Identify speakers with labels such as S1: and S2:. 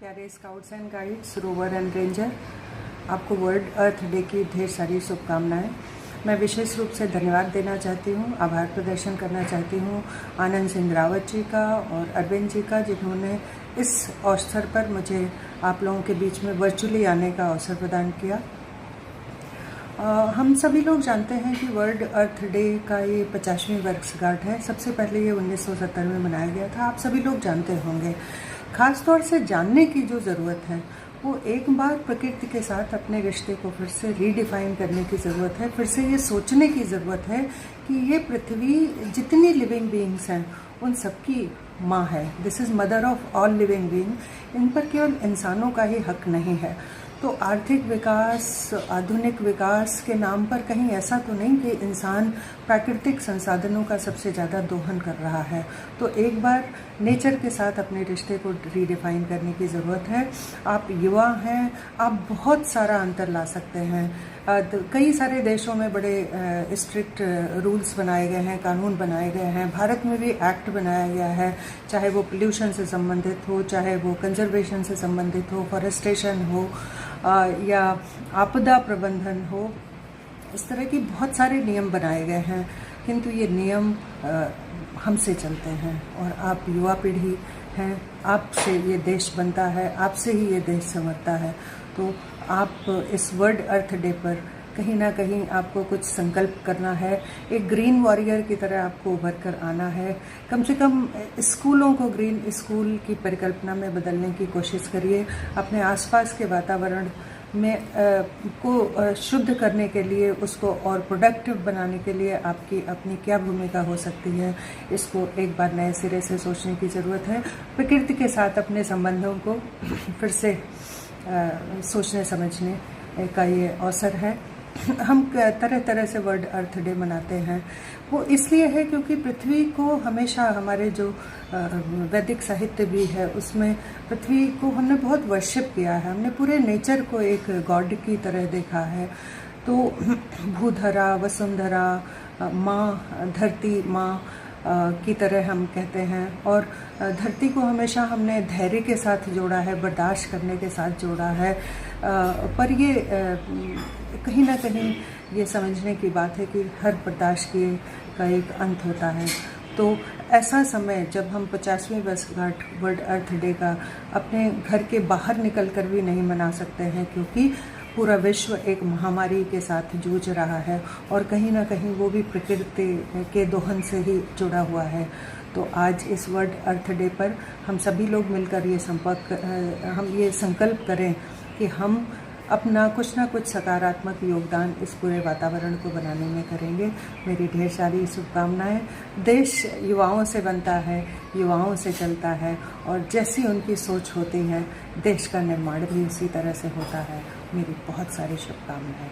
S1: प्यारे scouts and guides, rover and ranger, आपको world अर्थ day की ढेर सारी शुभकामनाएं। मैं विशेष रूप से धन्यवाद देना चाहती हूँ, आभार प्रदर्शन करना चाहती हूँ आनंद सिंह रावत जी का और अरविंद जी का, जिन्होंने इस अवसर पर मुझे आप लोगों के बीच में वर्चुअली आने का अवसर प्रदान किया। हम सभी लोग जानते हैं कि वर्ल्ड अर्थ डे का ये 50वीं वर्षगांठ है। सबसे पहले ये 1970 में मनाया गया था, आप सभी लोग जानते होंगे। ख़ास तौर से जानने की जो ज़रूरत है वो एक बार प्रकृति के साथ अपने रिश्ते को फिर से रीडिफाइन करने की ज़रूरत है। फिर से ये सोचने की ज़रूरत है कि ये पृथ्वी जितनी लिविंग बीइंग्स हैं उन सबकी माँ है। This is mother of all living being. इन पर केवल इंसानों का ही हक नहीं है। तो आर्थिक विकास, आधुनिक विकास के नाम पर कहीं ऐसा तो नहीं कि इंसान प्राकृतिक संसाधनों का सबसे ज़्यादा दोहन कर रहा है। तो एक बार नेचर के साथ अपने रिश्ते को रीडिफाइन करने की ज़रूरत है। आप युवा हैं, आप बहुत सारा अंतर ला सकते हैं। कई सारे देशों में बड़े स्ट्रिक्ट रूल्स बनाए गए हैं, कानून बनाए गए हैं। भारत में भी एक्ट बनाया गया है, चाहे वो पोल्यूशन से संबंधित हो, चाहे वो कंजर्वेशन से संबंधित हो, फॉरेस्टेशन हो या आपदा प्रबंधन हो। इस तरह की बहुत सारे नियम बनाए गए हैं, किंतु ये नियम हमसे चलते हैं और आप युवा पीढ़ी हैं, आपसे ये देश बनता है, आपसे ही ये देश संवरता है। तो आप इस वर्ल्ड अर्थ डे पर कहीं ना कहीं आपको कुछ संकल्प करना है। एक ग्रीन वॉरियर की तरह आपको उभर कर आना है। कम से कम स्कूलों को ग्रीन स्कूल की परिकल्पना में बदलने की कोशिश करिए। अपने आसपास के वातावरण में को शुद्ध करने के लिए, उसको और प्रोडक्टिव बनाने के लिए आपकी अपनी क्या भूमिका हो सकती है, इसको एक बार नए सिरे से सोचने की ज़रूरत है। प्रकृति के साथ अपने संबंधों को फिर से सोचने समझने का ये अवसर है। हम तरह तरह से वर्ल्ड अर्थ डे मनाते हैं। वो इसलिए है क्योंकि पृथ्वी को हमेशा, हमारे जो वैदिक साहित्य भी है उसमें पृथ्वी को हमने बहुत वर्शिप किया है। हमने पूरे नेचर को एक गॉड की तरह देखा है। तो भूधरा, वसुंधरा, माँ, धरती माँ की तरह हम कहते हैं। और धरती को हमेशा हमने धैर्य के साथ जोड़ा है, बर्दाश्त करने के साथ जोड़ा है। पर ये कहीं ना कहीं ये समझने की बात है कि हर बर्दाश्त का एक अंत होता है। तो ऐसा समय जब हम 50वीं वर्षगांठ वर्ल्ड अर्थ डे का अपने घर के बाहर निकल कर भी नहीं मना सकते हैं, क्योंकि पूरा विश्व एक महामारी के साथ जूझ रहा है और कहीं ना कहीं वो भी प्रकृति के दोहन से ही जुड़ा हुआ है। तो आज इस वर्ल्ड अर्थ डे पर हम सभी लोग मिलकर हम ये संकल्प करें कि हम अपना कुछ ना कुछ सकारात्मक योगदान इस पूरे वातावरण को बनाने में करेंगे। मेरी ढेर सारी शुभकामनाएं। देश युवाओं से बनता है, युवाओं से चलता है, और जैसी उनकी सोच होती है देश का निर्माण भी उसी तरह से होता है। मेरी बहुत सारी शुभकामनाएं।